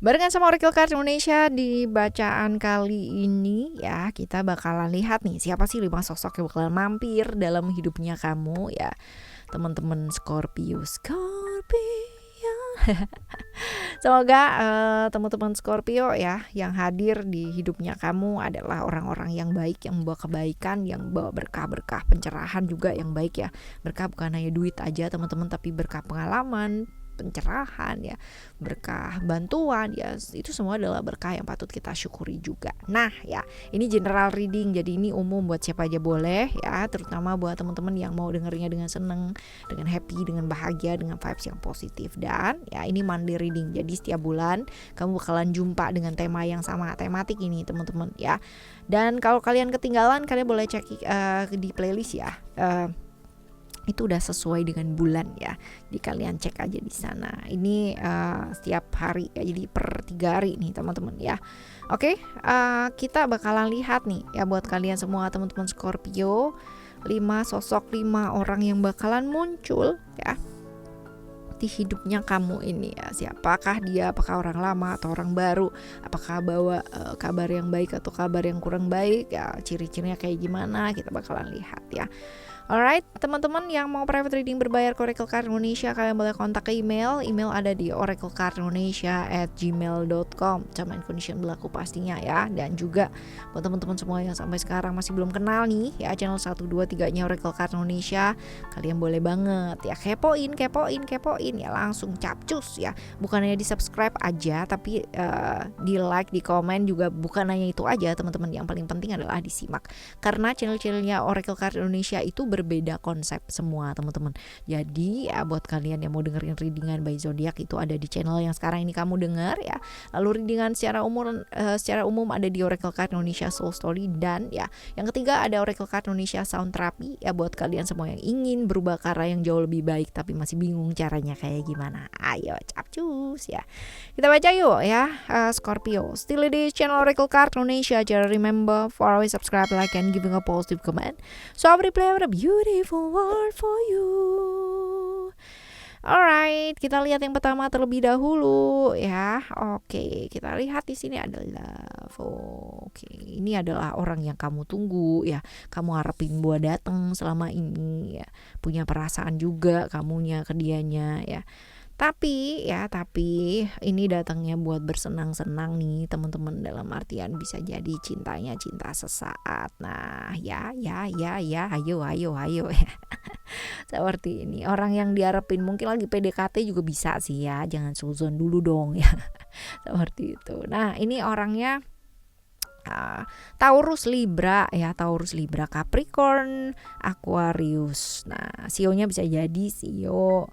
Barengan sama Oracle Card Indonesia di bacaan kali ini ya, kita bakalan lihat nih siapa sih 5 sosok yang bakalan mampir dalam hidupnya kamu ya, teman-teman Scorpio. Semoga teman-teman Scorpio ya yang hadir di hidupnya kamu adalah orang-orang yang baik, yang membawa kebaikan, yang membawa berkah-berkah, pencerahan juga yang baik ya. Berkah bukan hanya duit aja teman-teman, tapi berkah pengalaman, pencerahan ya, berkah bantuan ya, itu semua adalah berkah yang patut kita syukuri juga. Nah ya, ini general reading, jadi ini umum buat siapa aja boleh ya, terutama buat teman-teman yang mau dengernya dengan seneng, dengan happy, dengan bahagia, dengan vibes yang positif. Dan ya ini monthly reading, jadi setiap bulan kamu bakalan jumpa dengan tema yang sama, tematik ini teman-teman ya. Dan kalau kalian ketinggalan, kalian boleh cek di playlist ya. Itu udah sesuai dengan bulan ya, jadi kalian cek aja di sana. Ini setiap hari ya, jadi per 3 hari nih teman-teman ya. Oke, kita bakalan lihat nih ya buat kalian semua teman-teman Scorpio, 5 sosok, 5 orang yang bakalan muncul ya di hidupnya kamu ini ya. Siapakah dia? Apakah orang lama atau orang baru? Apakah bawa kabar yang baik atau kabar yang kurang baik ya? Ciri-cirinya kayak gimana? Kita bakalan lihat ya. Alright, teman-teman yang mau private reading berbayar ke Oracle Card Indonesia, kalian boleh kontak ke email ada di oraclecardindonesia@gmail.com. Term and condition berlaku pastinya ya. Dan juga buat teman-teman semua yang sampai sekarang masih belum kenal nih ya channel 1, 2, 3-nya Oracle Card Indonesia, kalian boleh banget ya kepoin ya, langsung capcus ya. Bukan hanya di subscribe aja, tapi di like, di komen juga. Bukan hanya itu aja teman-teman, yang paling penting adalah disimak, karena channel-channelnya Oracle Card Indonesia itu berbeda konsep semua teman-teman. Jadi ya buat kalian yang mau dengerin readingan by zodiak, itu ada di channel yang sekarang ini kamu dengar ya. Lalu readingan secara umum ada di Oracle Card Indonesia Soul Story, dan ya yang ketiga ada Oracle Card Indonesia Sound Therapy ya, buat kalian semua yang ingin berubah ke arah yang jauh lebih baik tapi masih bingung caranya kayak gimana. Ayo capcus ya, kita baca yuk ya. Scorpio, still di channel Oracle Card Indonesia. Just remember for always subscribe, like, and giving a positive comment, so I will play with a beautiful world for you. Alright, kita lihat yang pertama terlebih dahulu ya. Oke, kita lihat di sini adalah oke, ini adalah orang yang kamu tunggu ya. Kamu harapin buat datang selama ini ya. Punya perasaan juga kamunya ke dianya ya. Tapi ini datangnya buat bersenang-senang nih teman-teman, dalam artian bisa jadi cintanya cinta sesaat. Nah ya ayo ya. Seperti ini, orang yang diharapin mungkin lagi PDKT juga bisa sih ya, jangan suzon dulu dong ya. Seperti itu. Nah ini orangnya Taurus, Libra ya, Taurus, Libra, Capricorn, Aquarius. Nah sionya bisa jadi sio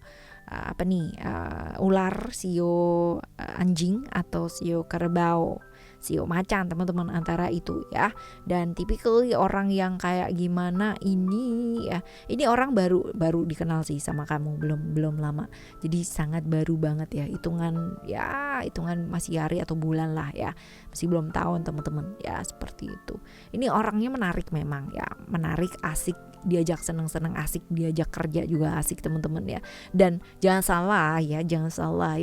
ular, sio anjing, atau sio kerbau, sio macan teman-teman, antara itu ya. Dan typically orang yang kayak gimana ini ya, ini orang baru dikenal sih sama kamu, belum lama, jadi sangat baru banget ya, hitungan masih hari atau bulan lah ya, masih belum tahun teman-teman ya, seperti itu. Ini orangnya menarik memang ya, menarik, asik diajak seneng-seneng, asik diajak kerja juga asik teman-teman ya. Dan jangan salah, yang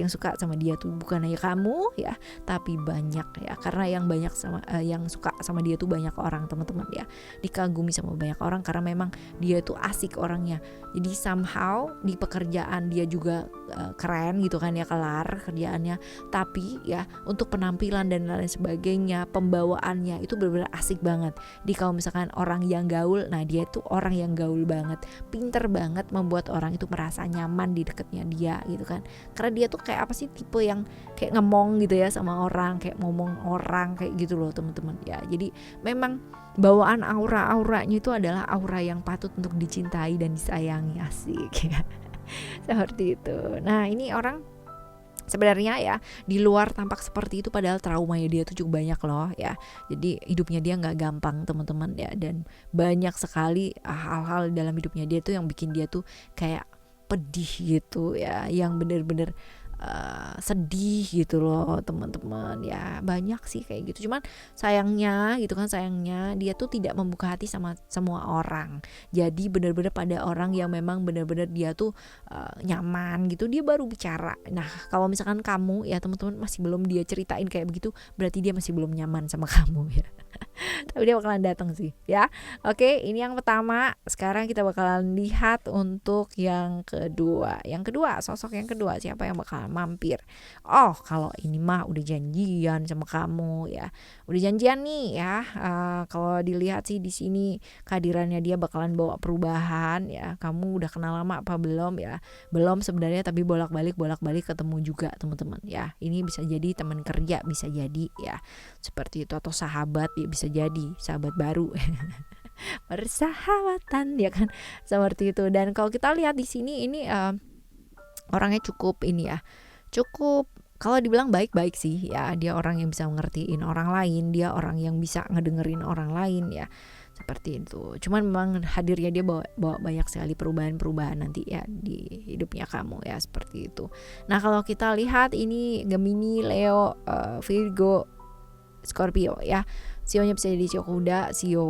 suka sama dia tuh bukan hanya kamu ya, tapi banyak ya, karena yang suka sama dia tuh banyak orang teman-teman ya, dikagumi sama banyak orang karena memang dia tuh asik orangnya. Jadi somehow di pekerjaan dia juga keren gitu kan ya, kelar kerjaannya, tapi ya untuk penampilan dan lain sebagainya, pembawaannya itu benar-benar asik banget. Jadi kalau misalkan orang yang gaul, nah dia tuh orang yang gaul banget, pinter banget membuat orang itu merasa nyaman di dekatnya dia gitu kan. Karena dia tuh kayak apa sih, tipe yang kayak ngemong gitu ya sama orang, kayak ngomong orang kayak gitu loh teman-teman ya. Jadi memang bawaan auranya itu adalah aura yang patut untuk dicintai dan disayangi, asik ya. Seperti itu. Nah ini orang sebenarnya ya di luar tampak seperti itu, padahal traumanya dia tuh cukup banyak loh ya. Jadi hidupnya dia nggak gampang teman-teman ya, dan banyak sekali hal-hal dalam hidupnya dia tuh yang bikin dia tuh kayak pedih gitu ya, yang bener-bener sedih gitu loh teman-teman ya. Banyak sih kayak gitu, cuman sayangnya gitu kan, sayangnya dia tuh tidak membuka hati sama semua orang. Jadi benar-benar pada orang yang memang benar-benar dia tuh nyaman gitu, dia baru bicara. Nah kalau misalkan kamu ya teman-teman masih belum dia ceritain kayak begitu, berarti dia masih belum nyaman sama kamu ya. Tapi dia bakalan datang sih ya. Oke, ini yang pertama. Sekarang kita bakalan lihat untuk yang kedua. Yang kedua, sosok yang kedua siapa yang bakalan mampir? Oh, kalau ini mah udah janjian sama kamu ya. Udah janjian nih ya. Kalau dilihat sih di sini kehadirannya dia bakalan bawa perubahan ya. Kamu udah kenal lama apa belum ya? Belum sebenarnya, tapi bolak-balik ketemu juga teman-teman ya. Ini bisa jadi teman kerja, bisa jadi ya. Seperti itu, atau sahabat ya, bisa jadi sahabat baru. Persahabatan ya kan, seperti itu. Dan kalau kita lihat di sini ini orangnya cukup ini ya, cukup kalau dibilang baik-baik sih ya. Dia orang yang bisa ngertiin orang lain, dia orang yang bisa ngedengerin orang lain ya, seperti itu. Cuman memang hadirnya dia bawa banyak sekali perubahan nanti ya di hidupnya kamu ya, seperti itu. Nah kalau kita lihat ini Gemini, Leo, Virgo, Scorpio ya. Sionya bisa jadi sio kuda, sio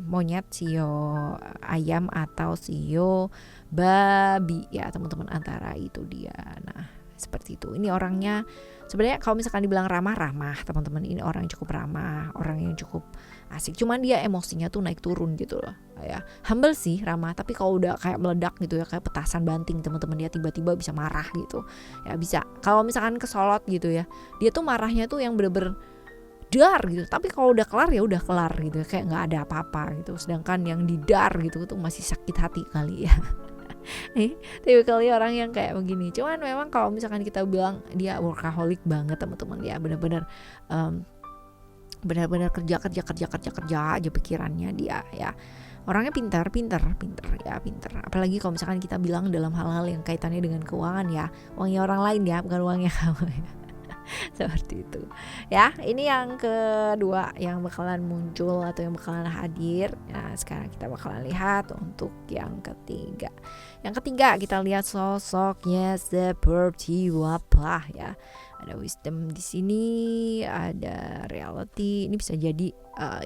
monyet, sio ayam, atau sio babi ya teman-teman, antara itu dia. Nah seperti itu. Ini orangnya sebenarnya kalau misalkan dibilang ramah teman-teman, ini orang yang cukup ramah, orang yang cukup asik. Cuman dia emosinya tuh naik turun gitu loh ya. Humble sih, ramah, tapi kalau udah kayak meledak gitu ya, kayak petasan banting teman-teman, dia tiba-tiba bisa marah gitu ya. Bisa kalau misalkan kesolot gitu ya, dia tuh marahnya tuh yang bener-bener dar gitu, tapi kalau udah kelar ya udah kelar gitu, kayak nggak ada apa-apa gitu. Sedangkan yang didar gitu tuh masih sakit hati kali ya. Tapi kali orang yang kayak begini. Cuman memang kalau misalkan kita bilang dia workaholic banget teman-teman ya, benar-benar kerja aja pikirannya dia ya. Orangnya pintar ya, pintar. Apalagi kalau misalkan kita bilang dalam hal-hal yang kaitannya dengan keuangan ya, uangnya orang lain ya, bukan uangnya kamu ya. Seperti itu ya. Ini yang kedua yang bakalan muncul atau yang bakalan hadir. Nah sekarang kita bakalan lihat untuk yang ketiga. Yang ketiga kita lihat sosoknya seperti apa ya. Ada wisdom di sini, ada reality. Ini bisa jadi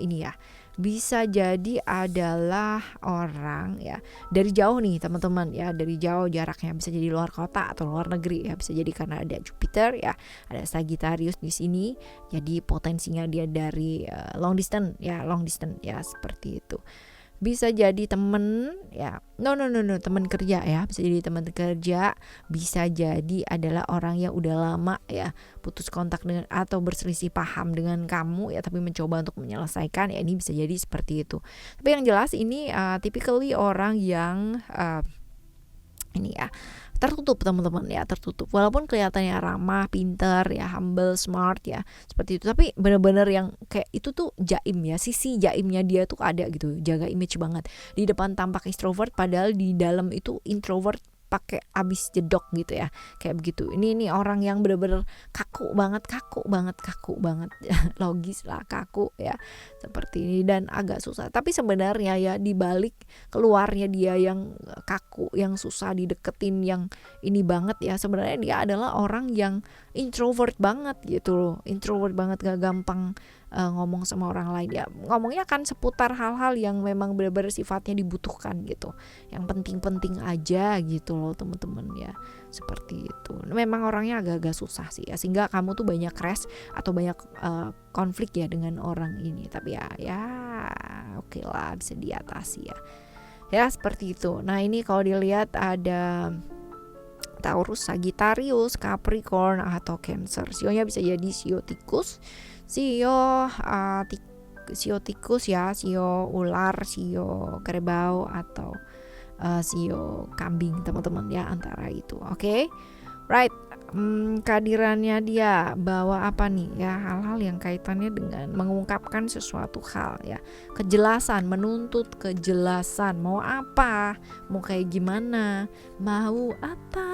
ini ya, bisa jadi adalah orang ya dari jauh nih teman-teman ya, dari jauh jaraknya, bisa jadi luar kota atau luar negeri ya, bisa jadi karena ada Jupiter ya, ada Sagittarius di sini, jadi potensinya dia dari long distance ya, seperti itu. Bisa jadi temen ya, temen kerja ya, bisa jadi temen kerja, bisa jadi adalah orang yang udah lama ya putus kontak dengan atau berselisih paham dengan kamu ya, tapi mencoba untuk menyelesaikan ya. Ini bisa jadi seperti itu. Tapi yang jelas ini typically orang yang ini ya tertutup teman-teman ya, tertutup walaupun kelihatannya ramah, pintar ya, humble, smart ya, seperti itu. Tapi benar-benar yang kayak itu tuh jaim ya, sisi jaimnya dia tuh ada gitu, jaga image banget. Di depan tampak extrovert padahal di dalam itu introvert, pakai abis jedok gitu ya, kayak begitu. Ini orang yang benar-benar kaku banget logis lah, kaku ya, seperti ini, dan agak susah. Tapi sebenarnya ya di balik keluarnya dia yang kaku, yang susah dideketin, yang ini banget ya, sebenarnya dia adalah orang yang introvert banget gitu loh, introvert banget, gak gampang ngomong sama orang lain ya. Ngomongnya kan seputar hal-hal yang memang benar-benar sifatnya dibutuhkan gitu, yang penting-penting aja gitu loh teman-teman ya, seperti itu. Memang orangnya agak-agak susah sih ya, sehingga kamu tuh banyak crash atau banyak konflik ya dengan orang ini. Tapi ya oke lah, bisa diatasi ya, seperti itu. Nah ini kalau dilihat ada Taurus, Sagittarius, Capricorn, atau Cancer. Sionya bisa jadi sio tikus, sio tikus ya, sio ular, sio kerbau, atau sio kambing teman-teman ya, antara itu. Oke. Right. Kehadirannya dia bawa apa nih ya, hal-hal yang kaitannya dengan mengungkapkan sesuatu hal ya, kejelasan, menuntut kejelasan, mau apa, mau kayak gimana, mau apa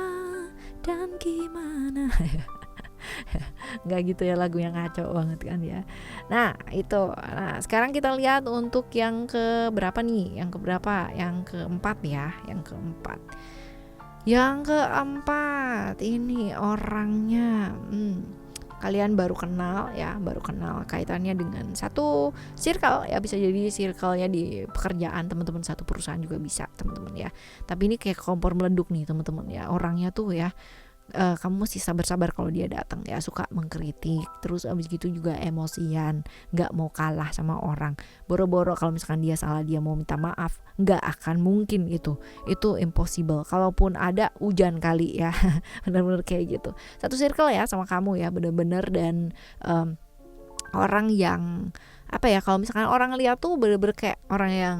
dan gimana. Nggak gitu ya, lagu yang ngaco banget kan ya. Nah itu. Nah sekarang kita lihat untuk yang keberapa nih, yang keempat ya, yang keempat. Yang keempat, ini orangnya kalian baru kenal ya, baru kenal, kaitannya dengan satu circle ya, bisa jadi circle-nya di pekerjaan teman-teman, satu perusahaan juga bisa teman-teman ya. Tapi ini kayak kompor meleduk nih teman-teman ya, orangnya tuh ya kamu mesti sabar-sabar kalau dia datang ya, suka mengkritik, terus abis gitu juga emosian, nggak mau kalah sama orang, boro-boro kalau misalkan dia salah dia mau minta maaf, nggak akan mungkin itu impossible, kalaupun ada hujan kali ya. Bener-bener kayak gitu, satu circle ya sama kamu ya, bener-bener. Dan orang yang apa ya, kalau misalkan orang lihat tuh bener-bener kayak orang yang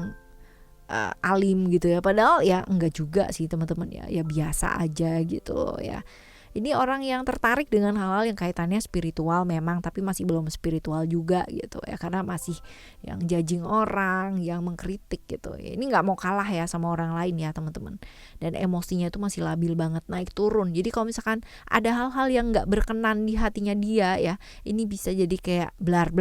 alim gitu ya, padahal ya enggak juga sih teman-teman ya, ya biasa aja gitu ya. Ini orang yang tertarik dengan hal-hal yang kaitannya spiritual memang, tapi masih belum spiritual juga gitu ya, karena masih yang judging orang, yang mengkritik gitu ya. Ini nggak mau kalah ya sama orang lain ya teman-teman, dan emosinya itu masih labil banget, naik turun. Jadi kalau misalkan ada hal-hal yang nggak berkenan di hatinya dia ya, ini bisa jadi kayak blar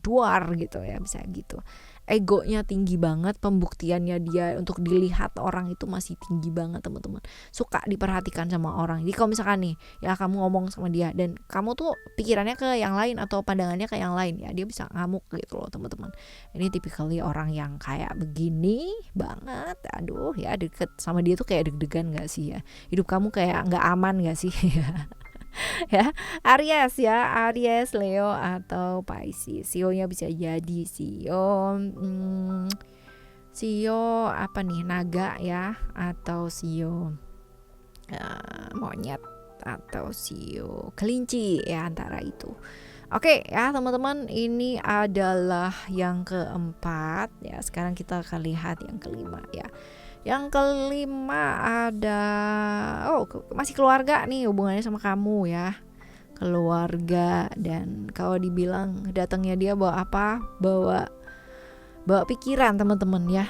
duar gitu ya, bisa gitu. Egonya tinggi banget, pembuktiannya dia untuk dilihat orang itu masih tinggi banget teman-teman, suka diperhatikan sama orang. Jadi kalau misalkan nih ya kamu ngomong sama dia dan kamu tuh pikirannya ke yang lain atau pandangannya ke yang lain ya, dia bisa ngamuk gitu loh teman-teman. Ini typically orang yang kayak begini banget. Aduh ya, deket sama dia tuh kayak deg-degan gak sih ya, hidup kamu kayak gak aman gak sih? Ya, Aries, Leo atau Pisces. Sionya bisa jadi Sio apa nih, naga ya, atau Sio monyet, atau Sio kelinci ya, antara itu. Oke ya teman-teman, ini adalah yang keempat ya. Sekarang kita akan lihat yang kelima ya. Yang kelima ada masih keluarga nih, hubungannya sama kamu ya, keluarga. Dan kalau dibilang datangnya dia bawa apa, bawa pikiran teman-teman ya.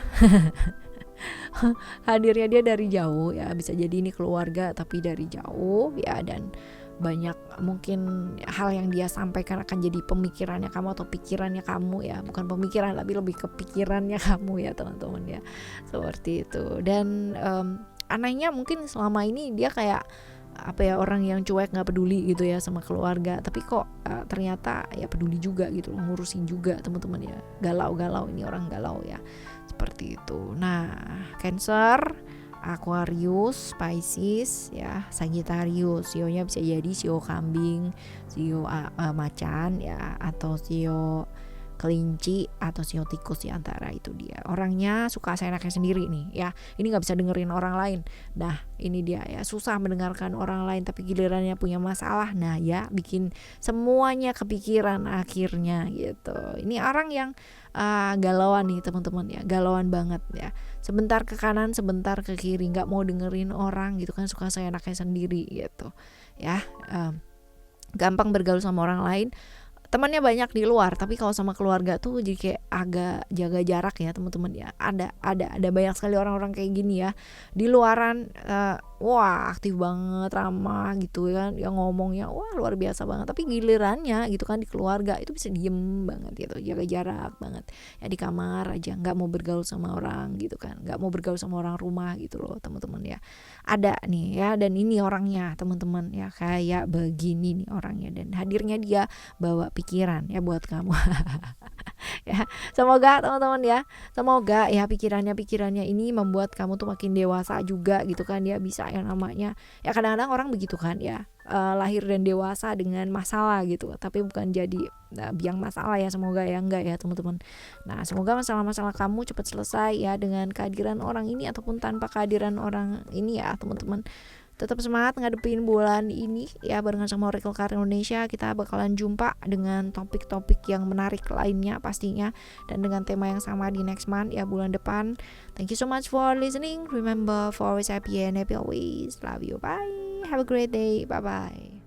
Hadirnya dia dari jauh ya, bisa jadi ini keluarga tapi dari jauh ya, dan banyak mungkin hal yang dia sampaikan akan jadi pemikirannya kamu atau pikirannya kamu ya, bukan pemikiran tapi lebih ke pikirannya kamu ya teman-teman ya, seperti itu. Dan anehnya mungkin selama ini dia kayak apa ya, orang yang cuek, nggak peduli gitu ya sama keluarga, tapi kok ternyata ya peduli juga gitu, ngurusin juga teman-teman ya, galau ini orang galau ya, seperti itu. Nah, Cancer, Aquarius, Pisces ya, Sagittarius. Sionya bisa jadi sio kambing, sio macan ya, atau sio kelinci, atau sio tikus, di antara itu dia. Orangnya suka seenaknya sendiri nih ya. Ini nggak bisa dengerin orang lain. Nah, ini dia ya, susah mendengarkan orang lain, tapi gilirannya punya masalah, nah ya bikin semuanya kepikiran akhirnya gitu. Ini orang yang galauan nih teman-teman ya, galauan banget ya. Sebentar ke kanan, sebentar ke kiri, nggak mau dengerin orang gitu kan, suka seenaknya sendiri gitu ya. Gampang bergaul sama orang lain, temannya banyak di luar, tapi kalau sama keluarga tuh jadi kayak agak jaga jarak ya teman-teman ya. Ada banyak sekali orang-orang kayak gini ya, di luaran wah aktif banget, ramah gitu kan, yang ngomongnya wah luar biasa banget, tapi gilirannya gitu kan di keluarga itu bisa diem banget gitu, jaga jarak banget ya, di kamar aja, nggak mau bergaul sama orang gitu kan, nggak mau bergaul sama orang rumah gitu loh teman-teman ya. Ada nih ya, dan ini orangnya teman-teman ya, kayak begini nih orangnya, dan hadirnya dia bawa pikiran ya buat kamu. Ya, semoga teman-teman ya, semoga ya pikirannya ini membuat kamu tuh makin dewasa juga gitu kan ya. Bisa yang namanya ya, kadang-kadang orang begitu kan ya, lahir dan dewasa dengan masalah gitu, tapi bukan jadi biang masalah ya. Semoga ya enggak ya teman-teman. Nah, semoga masalah-masalah kamu cepat selesai ya, dengan kehadiran orang ini ataupun tanpa kehadiran orang ini ya teman-teman. Tetap semangat ngadepin bulan ini ya, barengan sama Oracle Card Indonesia. Kita bakalan jumpa dengan topik-topik yang menarik lainnya pastinya, dan dengan tema yang sama di next month ya, bulan depan. Thank you so much for listening. Remember, for always happy and happy always. Love you. Bye. Have a great day. Bye bye.